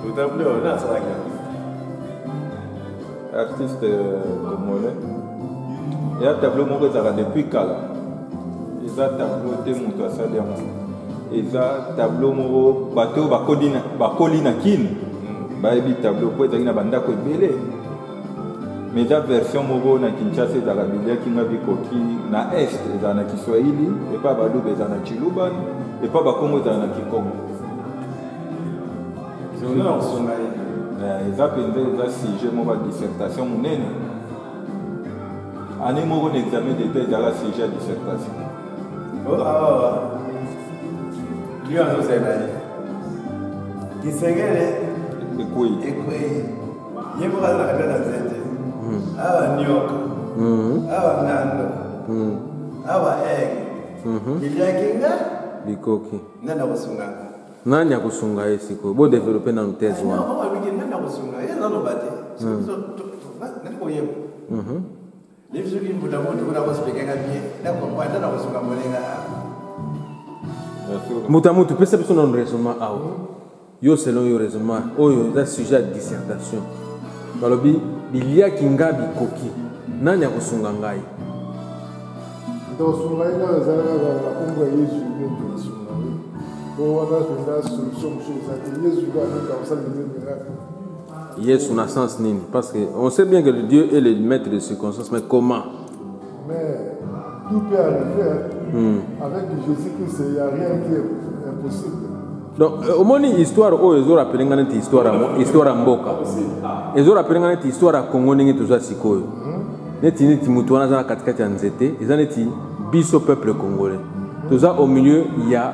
Au tableau, là, ça va bien. Artiste congolais. Il y a un tableau mon depuis Kala. Il y a un tableau de mon Saliamo. Il y a un tableau mon bateau Bakolina Kin. Il y a un tableau pour être un bandako belé. Mais la version mon na Kinshasa de la Biblia qui m'a bikoki na est dans na Kiswahili et pas Badou dans na Chiluban et pas Bakongo dans na Kikongo. Non, son mari. Ils appellent des sujets de dissertation. Un examen de thèse dans la sujet de dissertation. Oh, lui, on nous aide. Il s'est gagné. Et quoi? Il y a beaucoup de gens qui ah, New York. Ah, Nando. Ah, Egg. Il y a Kinga. Bikoki. Nana Wasunga. Nani akusunga esiko bo développer na thèse wa. Non, oui, nana Wasunga. Il y a no bate. Nani ko yebo. Les gens qui vous ont dit que vous avez expliqué bien. D'accord, moi, nana Wasunga molenga. Mutamutu perception non raisonnement ah. Yo selon yo raisonnement, oyo za sujet de dissertation. Balobi bilia kinga bikoki. Nani akusunga ngai? Donc sunga ina zalaka la Kongo Yesu ndio sunga. Pour avoir une solution chose à Yesu va comme ça le miracle. Yesu na sens nini parce que on sait bien que le Dieu est le maître des circonstances mais comment? Mais tout peut arriver avec Jésus-Christ, il n'y a rien qui est impossible. Donc au moins histoire où ils ont rappelé une histoire à Mboka. Ils ont rappelé une histoire à Congo ningi tuza sikoyo. Neti neti mutu wana za katikati ya nzete, ils neti biso peuple congolais. Tuza au milieu il y a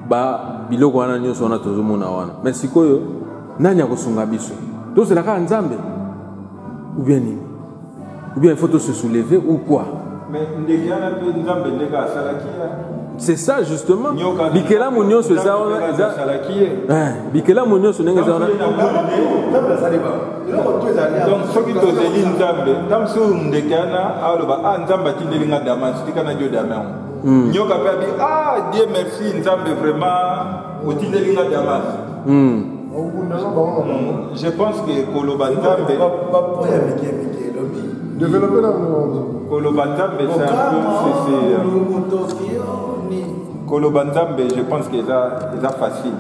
ba biloko wana nyoso wana tozomona wana. Mais sikoyo nani akosunga biso? Donc c'est la ka nzambe. Ou bien nini? Ou bien il faut se soulever ou quoi? Mais ndekana pe nzambe ndeka salakia. C'est ça justement. Bikela munyo se za Bikela munyo se nenga za donc soki tozeli nzambe tam so ndekana aloba nzamba tindelinga damas tikana dio damas nyoka pe abi Dieu merci nzambe vraiment otindelinga damas. Je pense que koloba nzambe développer dans le koloba nzambe c'est un peu koloba nzambe je pense que c'est facile.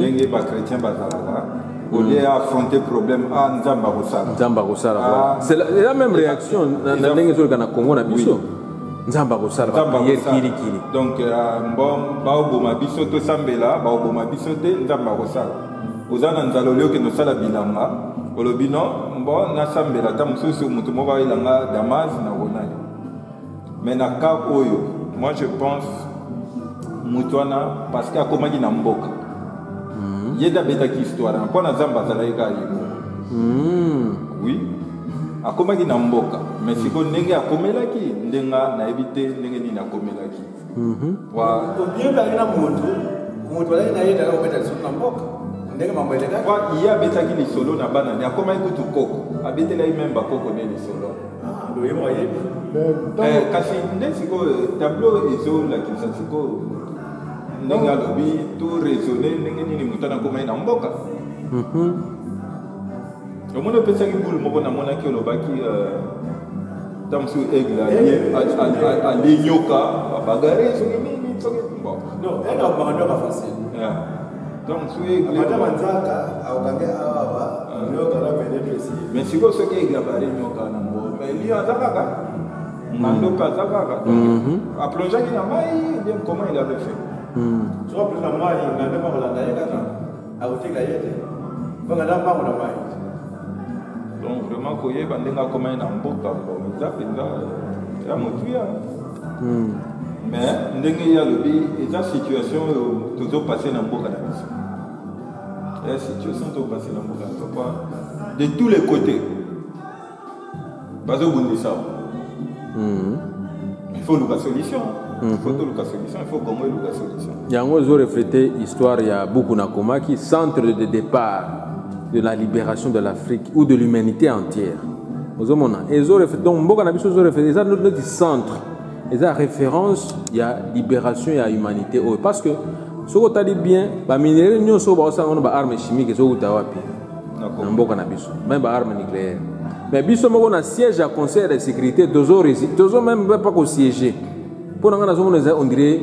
Les chrétiens bazalaka au lieu d'affronter problème nzamba kosala. C'est la même réaction na ndenge zo kana Congo na biso. Nzamba kosala prière kiri. Donc bon baoboma biso to sambela baoboma biso te nzamba kosala. Ozana nzalo lio ke no sala bilanga olobino bon na sambela ta mususu mutu mo ba ilanga Damas na wonani. Mais na ka oyo moi je pense mutwana parce que akomaki na mboka. Yeda betaki histoire pour na zamba zalaika yimo. Oui. Akomaki na mboka mais siko ndenge akomelaki ndenga na éviter ndenge ni na komelaki. Wa bien ba ina mutu wala ina yeda ko beta sur mboka. Ndenge mambo eleka. Wa iya betaki li solo na bana ni akomaki kutu koko. Abetela même ba koko ne li solo. Do yemo yebi. Kasi ndenge siko tableau ezo la kisasiko ndenge alobi tout raisonner ndenge nini mutana komai na mboka. Omona pesaki boule moko na mona ki olobaki tamsu egla ali nyoka bagare soki nini soki bon non elle a pas facile. Donc egla madame Nzaka aokange awa nyoka na venir ici. mais siko soki egla bare nyoka na mbo mais lui azakaka mandoka azakaka donc a plongé na mai bien comment il avait fait. Tu vois plus la mai na ndema kolanda yeka na auteka yete. Banga ndamba na mai. Donc vraiment koyeba ndenga komai na mboka bon eza penza ya motuya. Mais ndenge ya lobi eza situation toujours passer na mboka na biso. La situation to passer na mboka na de tous les côtés. Bazo bundisa. Il faut la solution. Il faut la solution, il faut comment la solution. Yango zo refléter histoire ya beaucoup na Komaki centre de départ de la libération de l'Afrique ou de l'humanité entière. Et donc, mboka na biso zo refléter ça notre centre. Et ça référence il y a libération il y a humanité parce que Ce que tu as bien, les minéraux nous sont des armes chimiques, sont des même des armes nucléaires. Mais biso on a siège à conseil de sécurité, deux même pas qu'au siéger. Pour nous on dirait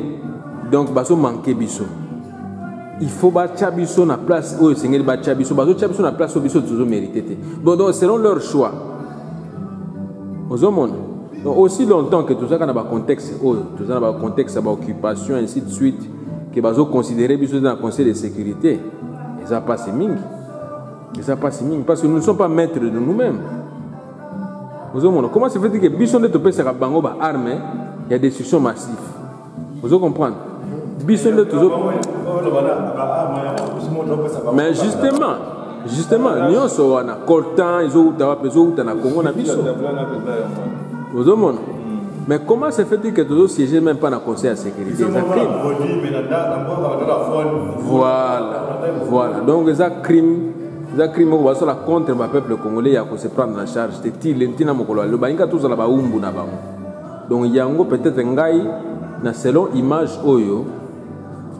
donc baso manquer biso. Il faut battre biso na place où Seigneur battre biso, baso biso na place où biso toujours mérité. Donc selon leur choix. Aux hommes aussi longtemps que tout ça dans un contexte, tout ça dans un contexte d'occupation ainsi de suite, que baso considérer biso dans le conseil de sécurité, et ça passe mingi. Et ça passe mingi parce que nous ne sommes pas maîtres de nous-mêmes. Comment se fait que Bisson de Topé sera bango ba arme, il y a des destructions massives. Vous comprenez? Bisson de toujours. Mais justement, nous sommes en Coltan, ils ont en Congo, na Bisson. Vous comprenez? Mais comment se fait que toujours siéger même pas dans le conseil de sécurité? Voilà. Donc, les crimes. Les crimes contre le peuple congolais, il y a se prendre en charge. C'est lentina mokolo. Le bainga tous la baumbu na bango. Donc il y a peut-être ngai na selon image oyo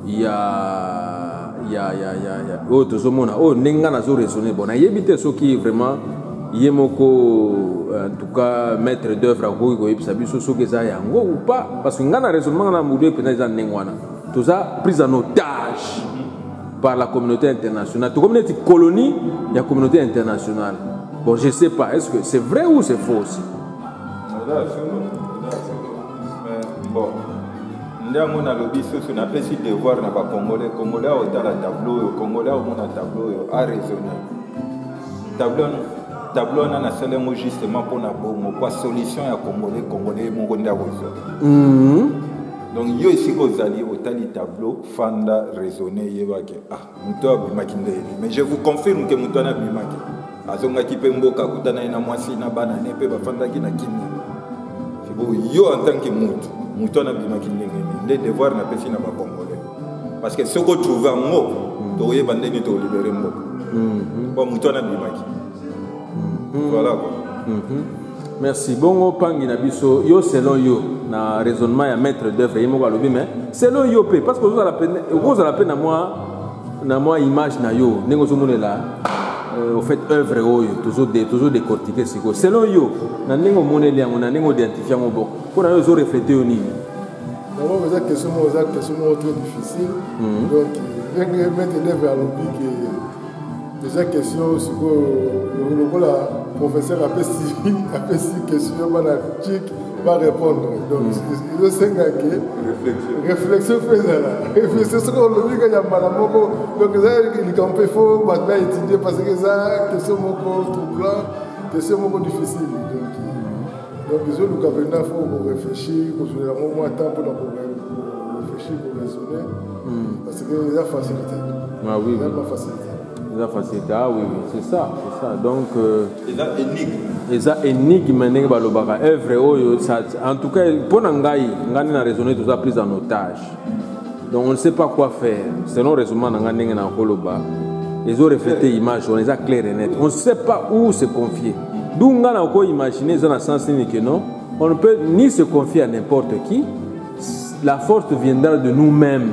il y a tout mona nenga na zo raisonner bon. Il y a éviter ce qui vraiment yemoko en tout cas maître d'œuvre ko ko yebisa biso so que ça yango ou pas parce que ngana raisonnement na mudu peut-être nengwana. Tout ça prise en otage par la communauté internationale. Tout comme une colonie, il y a la communauté internationale. Bon, je ne sais pas, est-ce que c'est vrai ou c'est faux aussi? Bon, nous avons un devoir dans le Congolais. Les Congolais ont un tableau, les Congolais ont un tableau à raisonner. Tableau, on a seulement justement pour la solution à Congolais, donc, yo ici aux alliés au tali tableau, fanda raisonner yebake muto abimaki ndeli. Mais je vous confirme que muto na bimaki. Azonga kipe mboka kutana ina mwasi na bana nepe ba fanda ki na kimia. C'est bon yo en tant que muto na bimaki ndeli. Les devoirs na pesi na ba congolais. Parce que ce que trouve en mo, to yeba ndeni to libérer mboka. Bon muto na bimaki. Voilà quoi. Merci. Bon, pangi na biso yo selon yo na raisonnement ya maître d'œuvre yemo ba lobi mais selon yo pe parce que vous avez la peine na moi image na yo nengo zo monela au fait œuvre oyo toujours décortiquer siko selon yo na nengo moneli yango na nengo identifier ngo bon pour na yo zo refléter au nini. D'abord vous avez question très difficile donc mettre d'œuvre à lobi que déjà question siko le professeur a fait six questions, va répondre. Donc, il y a réflexion réflexion sur le but qu'il y a malamoko. Donc, il faut étudier parce que ça, question troublant, question difficile. Donc, les autres, il faut réfléchir, pour moins de temps pour réfléchir, pour raisonner. Parce qu'il y a facilité. Ah oui. Il y a pas facilité. La facilité, ah oui, c'est ça. Donc, ça énigme, œuvre, en tout cas, pour Nangaï, on a raisonné tout ça pris en otage. Donc, on ne sait pas quoi faire. Selon le raisonnement, ils ont reflété l'image, on les a clairs et nets. On ne sait pas où se confier. D'où on a encore imaginé, dans le sens que non, on ne peut ni se confier à n'importe qui. La force viendra de nous-mêmes.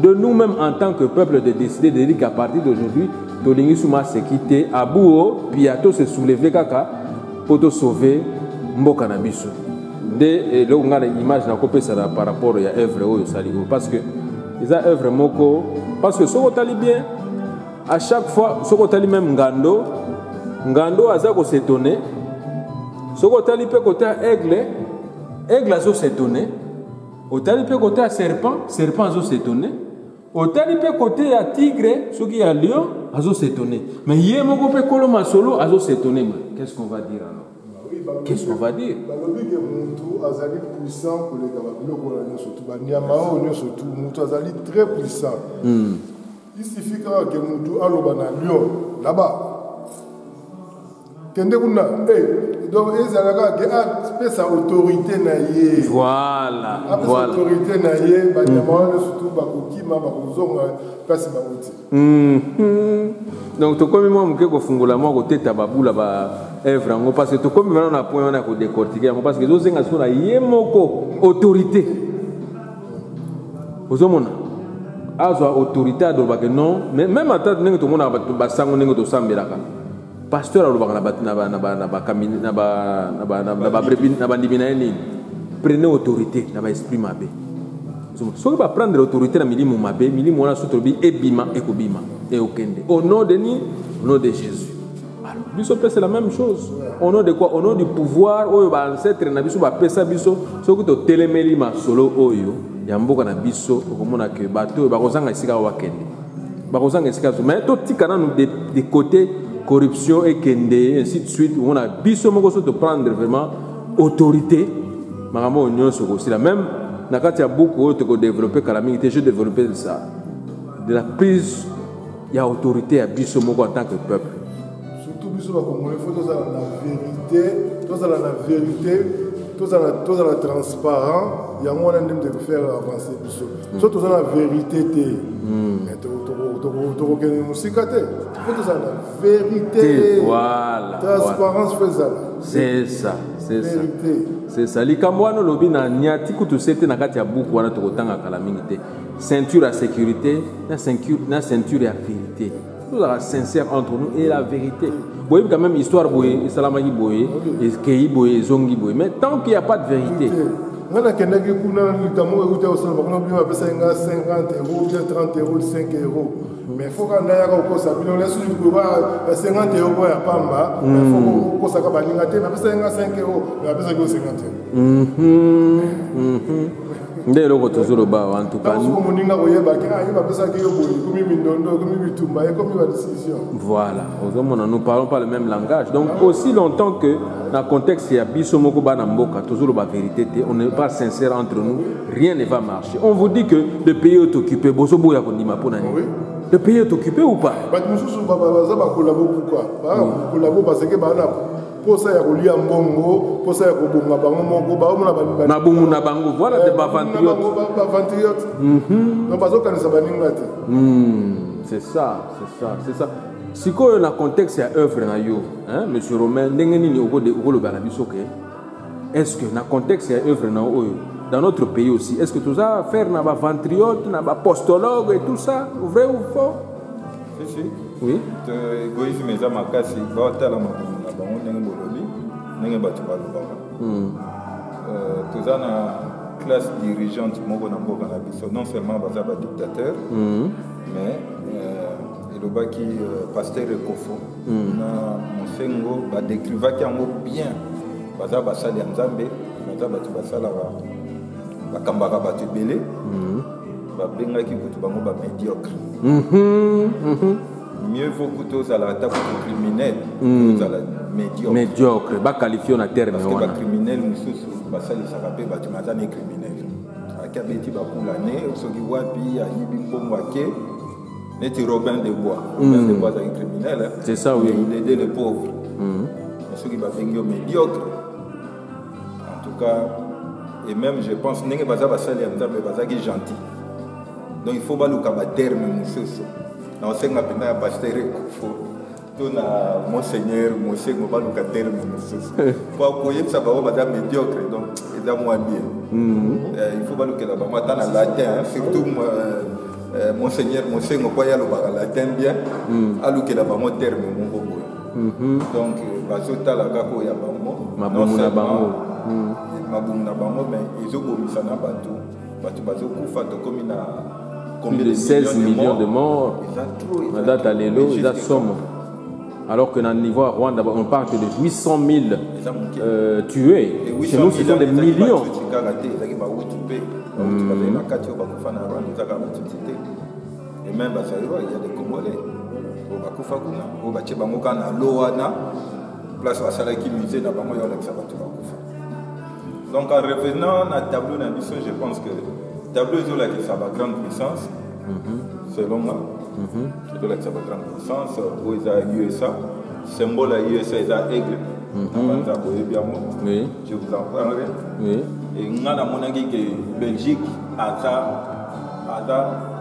De nous-mêmes en tant que peuple de décider de dire qu'à partir d'aujourd'hui, Tolingi Souma s'est quitté, Abouo, Piato s'est soulevé kaka pour te sauver Mboka Nabiso. Dès là, on a l'image par rapport à l'œuvre au Saligo. Parce que les œuvres Moko, parce que ce qu'on a bien, à chaque fois, ce qu'on a même Ngando a s'étonné. Ce qu'on a bien côté aigle a s'étonné. Au talipé côté à serpent a s'étonné. Au talipé côté à tigre, ce qui est à lion, a s'étonné. Mais hier, mon copain Coloma Solo a s'étonné. Qu'est-ce qu'on va dire alors? Qu'est-ce qu'on va dire? Le Moutou Azali puissant pour les Gababilos, surtout Niamao, surtout Moutou Azali très puissant. Il suffit que Moutou Alobana Lyon, là-bas. Donc, ils ont sa autorité. Voilà. Voilà. Autorité naïe, surtout Bakokima, Bakozonga, place Bakoti. Donc, tout comme moi, je suis fungula moi côté tababou là-bas, œuvre, parce que tout comme on a point on a décortiquer, parce que les autres sont là, yemoko autorité. Aux hommes, azwa autorité adolobaka non mais même ata ndenge tomona basango ndenge tosambelaka pasteur alobaka na bandimi na ye nini prenez autorité na baesprit mabe soki baprendre l'autorité na milimo mabe milimo wana so tolobi ebima ekobima eokende au nom de ni au nom de Jésus. Alors biso pe c'est la même chose. Au nom de quoi? Au nom du pouvoir oyo ba ancêtre na biso ba pesa biso soki to telemeli masolo oyo ya mboka na biso okomona ke bato ba kozanga esika wakende ba kozanga esika mais to tika na de côté corruption et kende ainsi de suite on a biso moko so to prendre vraiment autorité makambo nyonso ko c'est la même na kati ya beaucoup oyo to développer kala mingi je développer ça de la prise ya autorité à biso moko en tant que peuple. Surtout biso ba Congolais faut tous la vérité, tous la transparent, il y a moyen de faire avancer biso. Surtout la vérité mais la vérité. Voilà. Transparence faisable. C'est ça. C'est ça. C'est ça. Likamboano lobi na nyati kutu sete na kati ya buku wana tokotanga kala mingi te. Ceinture à sécurité, na ceinture à vérité. Nous sommes sincères entre nous et la vérité. Vous voyez quand même histoire boye, salamaki boye, kei boye, zongi boye. Mais tant qu'il n'y a pas de vérité. Moi, je suis à 50 euros, 30 euros, 5 euros. Mais il faut qu'on ait un 50 euros pour Pamba. Il faut qu'on ait 5 euros. En tout cas, voilà, nous ne parlons pas le même langage. Donc, aussi longtemps que dans le contexte, il y a Bissomoko Banamboka, toujours la vérité, on n'est pas sincère entre nous, rien ne va marcher. On vous dit que le pays est occupé. Le pays est occupé ou pas? Posa ya kolia mbongo, posa ya kobonga bango moko, na bungu na bango, voilà des bavantriotes. Donc bazo kanisa baninga te. C'est ça. Si ko na contexte ya œuvre na yo, hein, monsieur Romain, ndenge nini oko lo bana biso ke? Est-ce que na contexte ya œuvre na oyo dans notre pays aussi, est-ce que tout ça faire na bavantriote, na apostologue et tout ça, vrai ou faux? Si. Oui. Égoïsme eza makasi, va tala makambo na bango ndenge bolobi, ndenge bato balobaka. Toza na classe dirigeante moko na mboka na biso, non seulement baza ba dictateur, mais elobaki pasteur Ekofo na Mosengo ba décrivaki yango bien. Baza basali ya Nzambe, baza bato basala bakambaka bato ebele, babengaki kutu bango ba médiocre. Mieux vaut que tous à la table criminel, tous à la médiocre. Médiocre, pas qualifié en terme. Parce que les criminels, nous sommes les sarapés, les criminels. À Kabeti, Bakoulane, Sogi Wapi, Ayibi Pomwake, Neti Robin de Bois. Robin de Bois est un criminel. C'est ça, oui. Il aidait les pauvres. Ceux qui sont médiocres. En tout cas, et même je pense que les gens sont gentils. Donc il faut pas nous faire terme, monsieur. Non, c'est un peu de pasteur Ekofo. Tout na monseigneur, monsieur, on va nous faire terme, monsieur. Pour que ça va être médiocre, donc c'est moins bien. Il faut pas nous faire la latin, surtout monseigneur, monsieur, on va y aller au latin bien. Alors que la bas terme, mon bobo. Donc, bazota la gako ya bango. Mabumuna bango. Mabumuna bango, mais ils ont commis ça na bateau. Bateau bazoko fato comme na. Plus de 16 millions de morts. On date à l'élo, ils ont somme. Alors que dans le niveau à Rwanda, on parle de 800 000 tués. Chez nous, ce sont des millions. Et même, il y a des Congolais. Donc, en revenant à tableau d'ambition, je pense que le tableau est sa grande puissance, selon moi. C'est de sa grande puissance. Où il y a USA, symbole à USA, il y a aigle. Oui. Je vous en parlerai. Oui. Et on a mon avis que Belgique a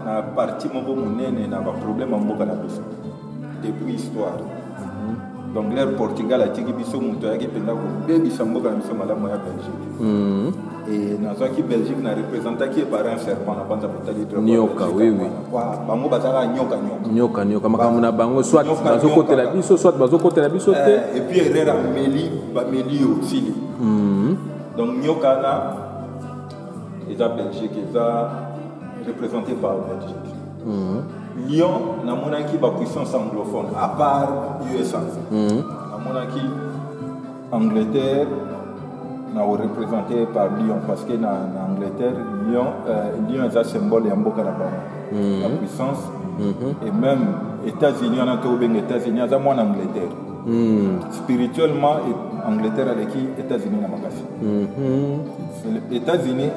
un parti mon problème en Boka depuis l'histoire. Donc l'air Portugal a tiré biso mutoya qui pendant que baby samboka na biso malamu ya Belgique. et nazwaki Belgique na représentaki par un serpent na banza kotali drapeau nyoka oui bango bazala nyoka makambo na bango soit bazokotela biso soit bazokotela biso te et puis erreur bameli osili donc nyoka na eza Belgique eza représenté par Belgique Lyon namonaki bapuissance anglophone à part USA namonaki Angleterre na représenté par Lyon parce que na Angleterre Lyon est un symbole ya mboka na bango la puissance et même États-Unis on a tout bien États-Unis za moi en Angleterre spirituellement Angleterre avec États-Unis na makasi États-Unis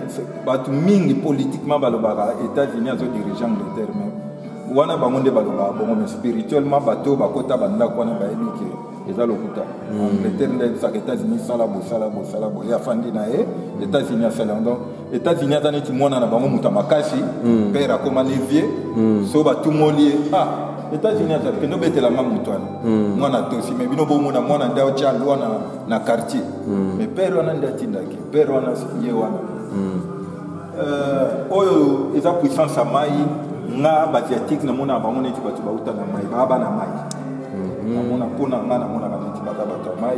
batu mingi politiquement balobaka États-Unis azo diriger Angleterre même wana bango nde balobaka bongo mais spirituellement bato bakota banda kwana bayebi ke eza lokuta Angleterre nde ezaka États-Unis sala bo ya fandi na ye États-Unis asala donc États-Unis aza neti mwana na bango muta makasi père akoma levier so batumoli États-Unis aza kendo betela mamutwana mwana tosi mais bino bomona mwana nda ocha lwa na quartier mais père wana nda tindaki père wana ye wana oyo eza puissance à mai nga basiatique namona bango neti bato bauta na mai baba na mai namona mpona nga namona baneti baza bato ya mai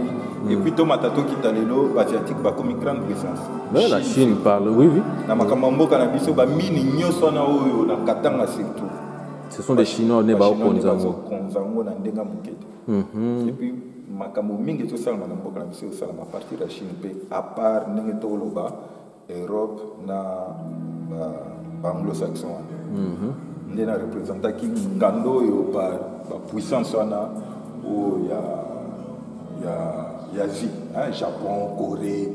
et puis to matato kitalelo basiatique bakomi grande puissance la Chine parle oui na makambo mboka na biso bamini nyonso na oyo na katanga surtout ce sont des Chinois ne baokonza ngo na ndenga mokete et puis makambo mingi tosalama na mboka na biso osalama partir ya Chine mpe à part ndenge toloba Europe na anglo-saxon nde na représentaki ngando oyo ba puissance wana oyo ya Asie Japon, Corée,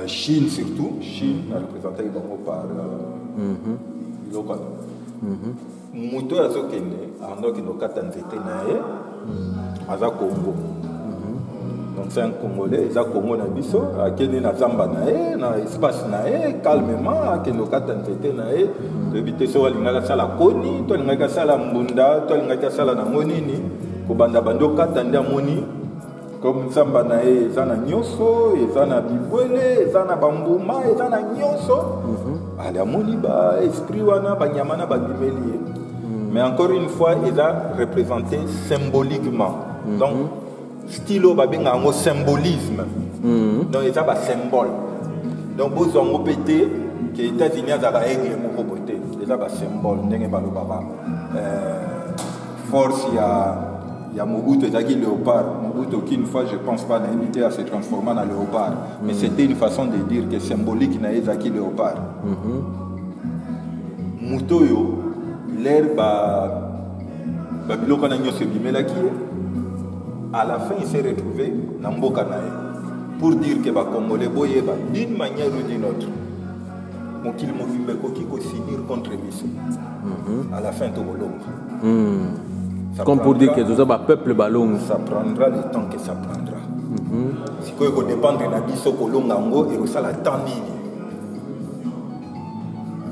Chine surtout Chine na représentaki bango par biloko moto azokende andokende okata nzete na ye aza Congo donc c'est un Congolais eza Congo na biso akende na zamba na ye na espace na ye calmement akende okata nzete na ye toyebi te so alingaki asala koni to alingaki asala mbunda to alingaki asala nango nini kobanda bando okata nde amoni comme zamba na ye eza na nyonso eza na bibwele eza na bambuma eza na nyonso ali amoni baesprit wana banyama na babimeli ye mais encore une fois eza représenté symboliquement donc stylo babenga yango symbolisme donc eza basymbole donc bozwa yango mpe te ke États-Unis azalaka aigle moko boye te eza basymbole ndenge balobaka force ya Mobutu ezalaki léopard Mobutu aucune fois je pense pas na invité à se transformer en léopard mais c'était une façon de dire que symbolique na ezalaki léopard moto oyo l'air babiloko na nyonso ebimelaki ye à la fin il s'est retrouvé na mboka na ye pour dire que Congolais boyeba d'une manière ou d'une autre mokili mobimba ekoki kosinir contre biso à la fin tokolonga comme pour dire que tout ça peuple balonga ça prendra le temps que ça prendra sikoyo kodépendre na biso kolonga yango ekosala temps nini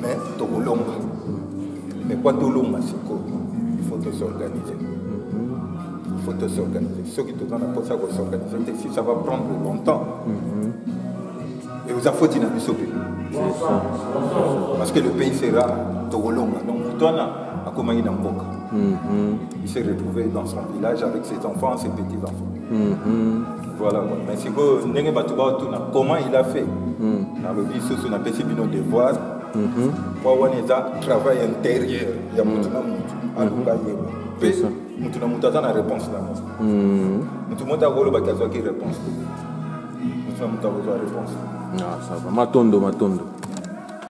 mais tokolonga mais kwa tolonga sikoyo il faut s'organiser ceux qui te donnent la poste à s'organiser si ça va prendre longtemps et vous avez dit parce que le pays sera Togolonga donc toi à Komaï Namboka il s'est retrouvé dans son village avec ses enfants ses petits enfants voilà mais si vous n'avez pas tout comment il a fait dans le bis on a passé nos devoirs pour avoir un travail intérieur il y a beaucoup de mutu na mutu aza na réponse na mutu moto akoloba ki azwaki réponse mutu na mutu akozwa réponse ça va matondo